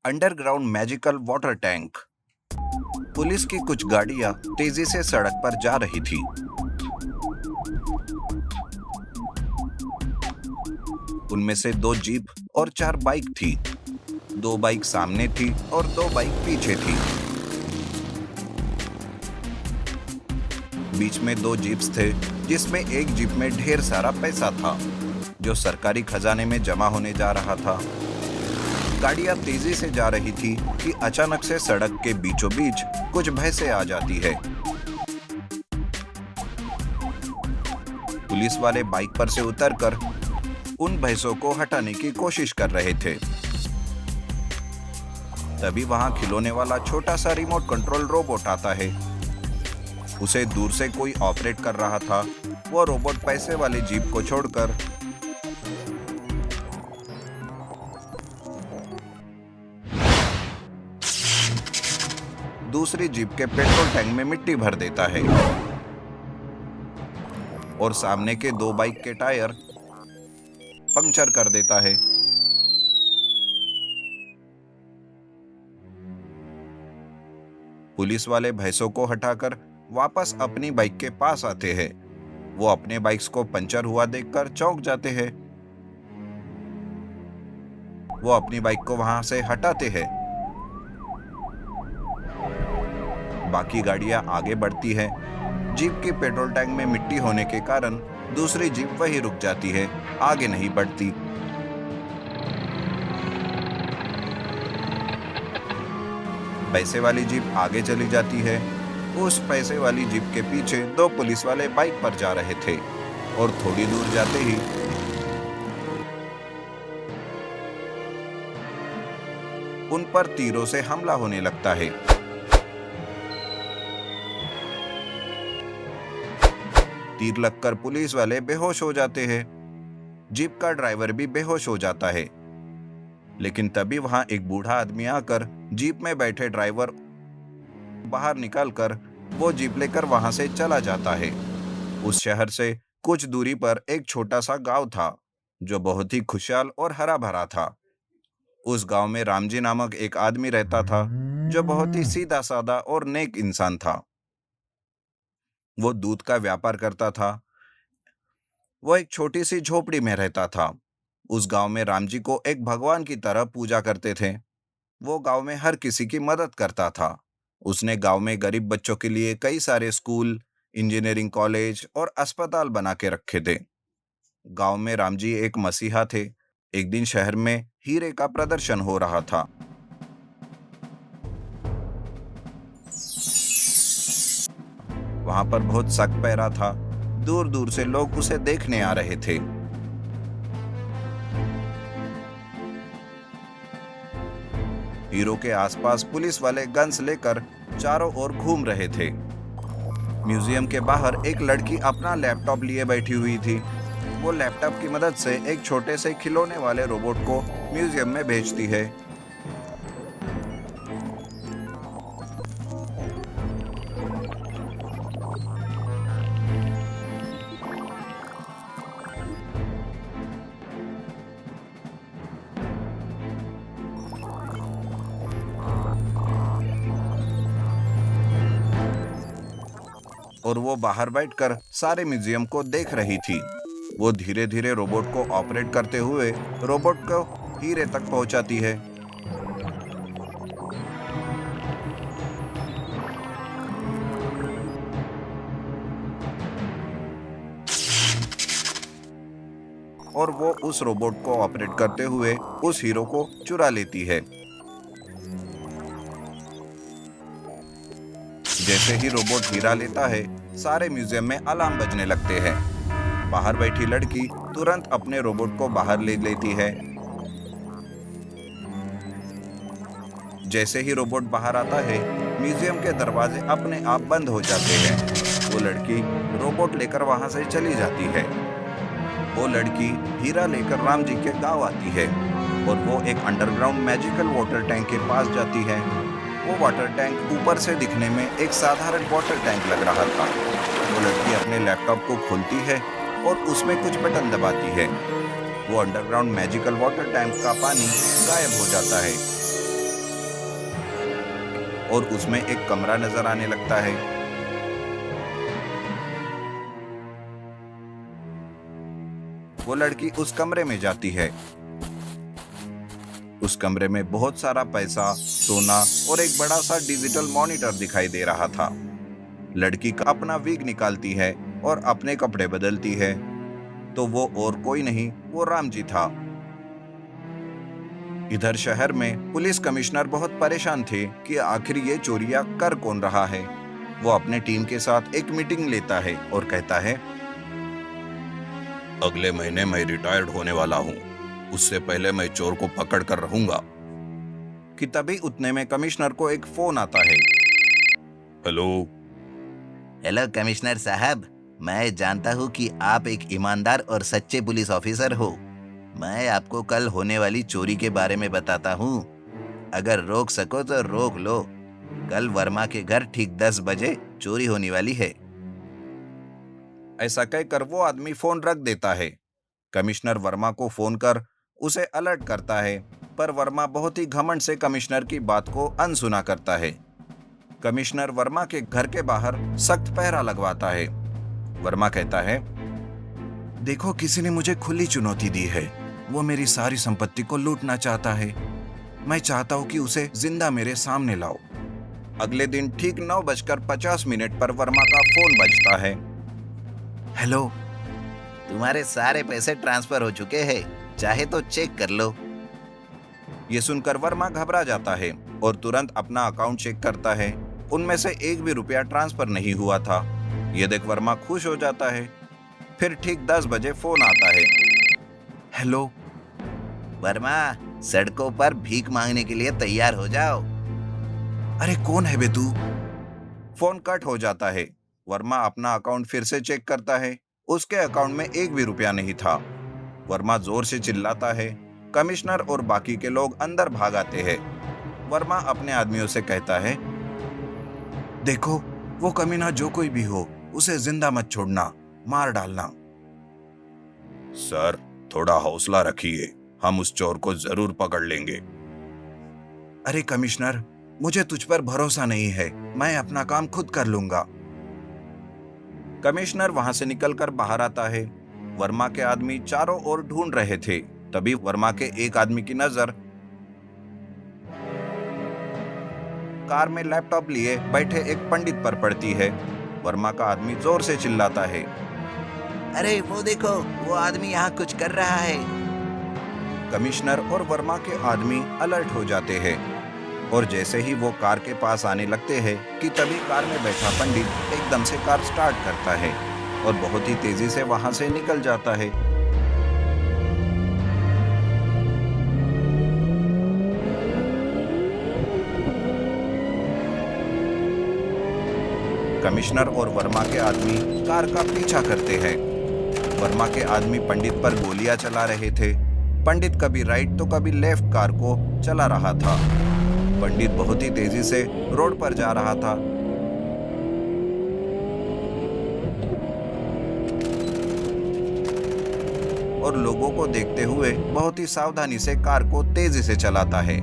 Underground magical water tank. Police की कुछ गाड़ियां तेजी से सड़क पर जा रही थी। उनमें से 2 जीप और 4 बाइक थी। 2 बाइक सामने थी और 2 बाइक पीछे थी। बीच में 2 जीप्स थे, जिसमें एक जीप में ढेर सारा पैसा था, जो सरकारी खजाने में जमा होने जा रहा था। गाड़ियां तेजी से जा रही थी कि अचानक से सड़क के बीचों बीच कुछ भैंसें आ जाती है। पुलिस वाले बाइक पर से उतरकर उन भैंसों को हटाने की कोशिश कर रहे थे। तभी वहां खिलौने वाला छोटा सा रिमोट कंट्रोल रोबोट आता है। उसे दूर से कोई ऑपरेट कर रहा था। वो रोबोट पैसे वाली जीप को छोड़कर दूसरी जीप के पेट्रोल टैंक में मिट्टी भर देता है और सामने के 2 बाइक के टायर पंक्चर कर देता है। पुलिस वाले भैंसों को हटाकर वापस अपनी बाइक के पास आते हैं। वो अपने बाइक्स को पंचर हुआ देखकर चौंक जाते हैं। वो अपनी बाइक को वहां से हटाते हैं। बाकी गाड़ियां आगे बढ़ती हैं। जीप की पेट्रोल टैंक में मिट्टी होने के कारण दूसरी जीप वहीं रुक जाती है, आगे नहीं बढ़ती। पैसे वाली जीप आगे चली जाती है। उस पैसे वाली जीप के पीछे 2 पुलिस वाले बाइक पर जा रहे थे और थोड़ी दूर जाते ही उन पर तीरों से हमला होने लगता है। तीर लगकर पुलिस वाले बेहोश हो जाते हैं। जीप का ड्राइवर भी बेहोश हो जाता है। लेकिन तभी वहां एक बूढ़ा आदमी आकर जीप में बैठे ड्राइवर बाहर निकालकर वो जीप लेकर वहां से चला जाता है। उस शहर से कुछ दूरी पर एक छोटा सा गांव था, जो बहुत ही खुशहाल और हरा भरा था। उस गांव में रामजी नामक एक आदमी रहता था, जो बहुत ही सीधा साधा और नेक इंसान था। वो दूध का व्यापार करता था। वो एक छोटी सी झोपड़ी में रहता था। उस गांव में रामजी को एक भगवान की तरह पूजा करते थे। वो गांव में हर किसी की मदद करता था। उसने गांव में गरीब बच्चों के लिए कई सारे स्कूल, इंजीनियरिंग कॉलेज और अस्पताल बना के रखे थे। गांव में रामजी एक मसीहा थे। एक दिन शहर में हीरे का प्रदर्शन हो रहा था। वहां पर बहुत सख्त पहरा था। दूर दूर से लोग उसे देखने आ रहे थे। हीरो के आसपास पुलिस वाले गन्स लेकर चारों ओर घूम रहे थे। म्यूजियम के बाहर एक लड़की अपना लैपटॉप लिए बैठी हुई थी। वो लैपटॉप की मदद से एक छोटे से खिलौने वाले रोबोट को म्यूजियम में भेजती है। और वो बाहर बैठकर सारे म्यूजियम को देख रही थी। वो धीरे धीरे रोबोट को ऑपरेट करते हुए रोबोट को हीरे तक पहुंचाती है। और वो उस रोबोट को ऑपरेट करते हुए उस हीरो को चुरा लेती है। जैसे ही रोबोट हीरा लेता है, सारे म्यूजियम में अलार्म बजने लगते हैं। बाहर बैठी लड़की तुरंत अपने रोबोट को बाहर ले लेती है। जैसे ही रोबोट बाहर आता है, म्यूजियम के दरवाजे अपने आप बंद हो जाते हैं। वो लड़की रोबोट लेकर वहां से चली जाती है। वो लड़की हीरा लेकर राम जी के गांव आती है और वो एक अंडरग्राउंड मैजिकल वाटर टैंक के पास जाती है। वो वाटर टैंक ऊपर से दिखने में एक साधारण वाटर टैंक लग रहा था। वो लड़की अपने लैपटॉप को खोलती है और उसमें कुछ बटन दबाती है। वो अंडरग्राउंड मैजिकल वाटर टैंक का पानी गायब हो जाता है। और उसमें एक कमरा नजर आने लगता है। वो लड़की उस कमरे में जाती है। उस कमरे में बहुत सारा पैसा, सोना और एक बड़ा सा डिजिटल मॉनिटर दिखाई दे रहा था। लड़की का अपना विग निकालती है और अपने कपड़े बदलती है, तो वो और कोई नहीं, वो रामजी था। इधर शहर में पुलिस कमिश्नर बहुत परेशान थे कि आखिर ये चोरियां कर कौन रहा है। वो अपने टीम के साथ एक मीटिंग लेता है और कहता है, अगले महीने मैं रिटायर्ड होने वाला हूँ, उससे पहले मैं चोर को पकड़ कर रहूंगा। कि तभी उतने में कमिश्नर को एक फोन आता है। हेलो। हेलो कमिश्नर साहब, मैं जानता हूँ कि आप एक ईमानदार और सच्चे पुलिस ऑफिसर हो। मैं आपको कल होने वाली चोरी के बारे में बताता हूँ। अगर रोक सको तो रोक लो। कल वर्मा के घर ठीक 10 बजे चोरी होने वाली है। ऐसा कहकर वो आदमी फोन रख देता है। कमिश्नर वर्मा को फोन कर उसे अलर्ट करता है, पर वर्मा बहुत ही घमंड से कमिश्नर की बात को अनसुना करता है। कमिश्नर वर्मा के घर के बाहर सख्त पहरा लगवाता है। वर्मा कहता है, देखो, किसी ने मुझे खुली चुनौती दी है। वो मेरी सारी संपत्ति को लूटना चाहता है। मैं चाहता हूँ कि उसे जिंदा मेरे सामने लाओ। अगले दिन ठीक 9:50 पर वर्मा का फोन बजता है। हेलो। तुम्हारे सारे पैसे ट्रांसफर हो चुके हैं, चाहे तो चेक कर लो। ये सुनकर वर्मा घबरा जाता है और तुरंत अपना अकाउंट चेक करता है। उनमें से एक भी रुपया ट्रांसफर नहीं हुआ था। ये देख वर्मा खुश हो जाता है। फिर ठीक 10 बजे फोन आता है। हेलो। वर्मा, सड़कों पर भीख मांगने के लिए तैयार हो जाओ। अरे कौन है बे तू? फोन कट हो जाता है। वर्मा अपना अकाउंट फिर से चेक करता है। उसके अकाउंट में एक भी रुपया नहीं था। वर्मा जोर से चिल्लाता है। कमिश्नर और बाकी के लोग अंदर भाग आते हैं। वर्मा अपने आदमियों से कहता है, देखो, वो कमीना जो कोई भी हो, उसे जिंदा मत छोड़ना, मार डालना। सर, थोड़ा हौसला रखिए, हम उस चोर को जरूर पकड़ लेंगे। अरे कमिश्नर, मुझे तुझ पर भरोसा नहीं है। मैं अपना काम खुद कर लूंगा। कमिश्नर वहां से निकलकर बाहर आता है। वर्मा के आदमी चारों ओर ढूंढ रहे थे। तभी वर्मा के एक आदमी की नजर कार में लैपटॉप लिए बैठे एक पंडित पर पड़ती है। वर्मा का आदमी जोर से चिल्लाता है, अरे वो देखो, वो आदमी यहाँ कुछ कर रहा है। कमिश्नर और वर्मा के आदमी अलर्ट हो जाते हैं और जैसे ही वो कार के पास आने लगते हैं कि तभी कार में बैठा पंडित एकदम से कार स्टार्ट करता है और बहुत ही तेजी से वहां से निकल जाता है। कमिश्नर और वर्मा के आदमी कार का पीछा करते हैं। वर्मा के आदमी पंडित पर गोलियां चला रहे थे। पंडित कभी राइट तो कभी लेफ्ट कार को चला रहा था। पंडित बहुत ही तेजी से रोड पर जा रहा था। और लोगों को देखते हुए बहुत ही सावधानी से कार को तेजी से चलाता है।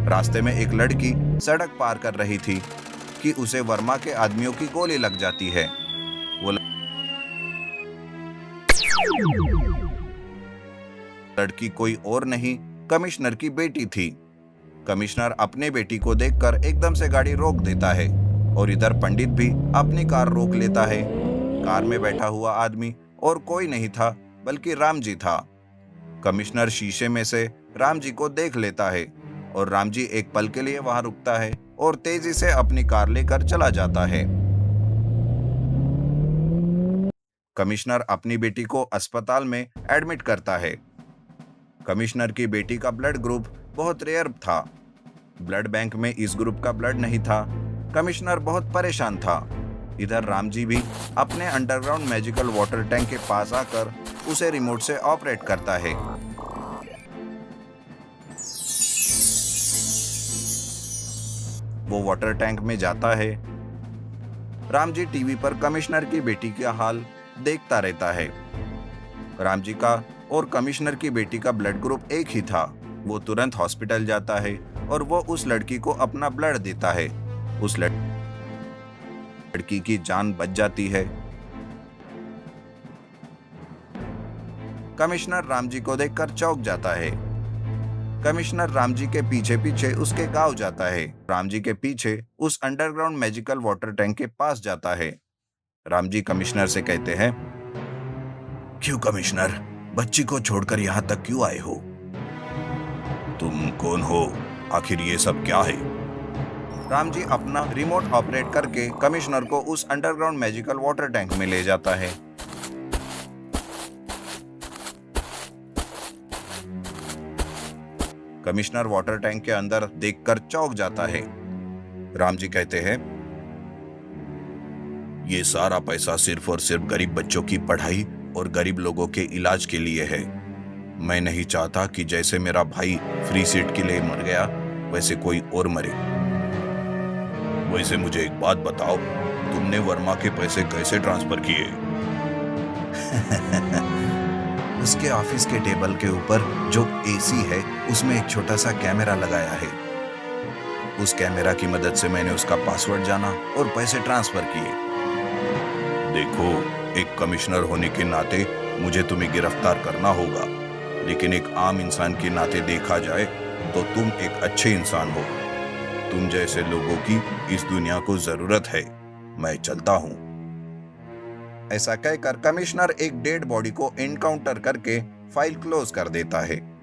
रास्ते में एक लड़की सड़क पार कर रही थी कि उसे वर्मा के आदमियों की गोली लग जाती है। वो लड़की कोई और नहीं, कमिश्नर की बेटी थी। कमिश्नर अपने बेटी को देखकर एकदम से गाड़ी रोक देता है और इधर पंडित भी अपनी कार रोक लेता है। कार में बैठा हुआ आदमी और कोई नहीं था बल्कि रामजी था। कमिश्नर शीशे में से रामजी को देख लेता है और रामजी एक पल के लिए वहां रुकता है और तेजी से अपनी कार लेकर चला जाता है। कमिश्नर अपनी बेटी को अस्पताल में एडमिट करता है। कमिश्नर की बेटी का ब्लड ग्रुप बहुत रेयर था। ब्लड बैंक में इस ग्रुप का ब्लड नहीं था। कमिश्नर बहुत परेशान था। इधर रामजी भी अपने अंडरग्राउंड मैजिकल वाटर टैंक के पास आकर उसे रिमोट से ऑपरेट करता है। वो वाटर टैंक में जाता है। रामजी टीवी पर कमिश्नर की बेटी का हाल देखता रहता है। रामजी का और कमिश्नर की बेटी का ब्लड ग्रुप एक ही था। वो तुरंत हॉस्पिटल जाता है और वो उस लड़की को अपना ब्लड देता है उस लड़की की जान बच जाती है। कमिश्नर रामजी को देखकर चौंक जाता है। कमिश्नर रामजी के पीछे पीछे उसके गांव जाता है। रामजी के पीछे उस अंडरग्राउंड मैजिकल वाटर टैंक के पास जाता है। रामजी कमिश्नर से कहते हैं, क्यों कमिश्नर, बच्ची को छोड़कर यहाँ तक क्यों आए हो? तुम कौन हो? आखिर ये सब क्या है? रामजी अपना रिमोट ऑपरेट करके कमिश्नर को उस अंडरग्राउंड मैजिकल वाटर टैंक में ले जाता है। कमिश्नर वाटर टैंक के अंदर देखकर चौंक जाता है। रामजी कहते हैं, ये सारा पैसा सिर्फ और सिर्फ गरीब बच्चों की पढ़ाई और गरीब लोगों के इलाज के लिए है। मैं नहीं चाहता कि जैसे मेरा भाई फ्री सीट के लिए मर गया वैसे कोई और मरे। वैसे मुझे एक बात बताओ, तुमने वर्मा के पैसे कैसे ट्रांसफर किए? उसके ऑफिस के टेबल के ऊपर जो एसी है उसमें एक छोटा सा कैमरा लगाया है। उस कैमरा की मदद से मैंने उसका पासवर्ड जाना और पैसे ट्रांसफर किए। देखो, एक कमिश्नर होने के नाते मुझे तुम्हें गिरफ्तार करना होगा, लेकिन एक आम इंसान के नाते देखा जाए तो तुम एक अच्छे इंसान हो। तुम जैसे लोगों की इस दुनिया को जरूरत है। मैं चलता हूं। ऐसा कहकर कमिश्नर एक डेड बॉडी को एनकाउंटर करके फाइल क्लोज कर देता है।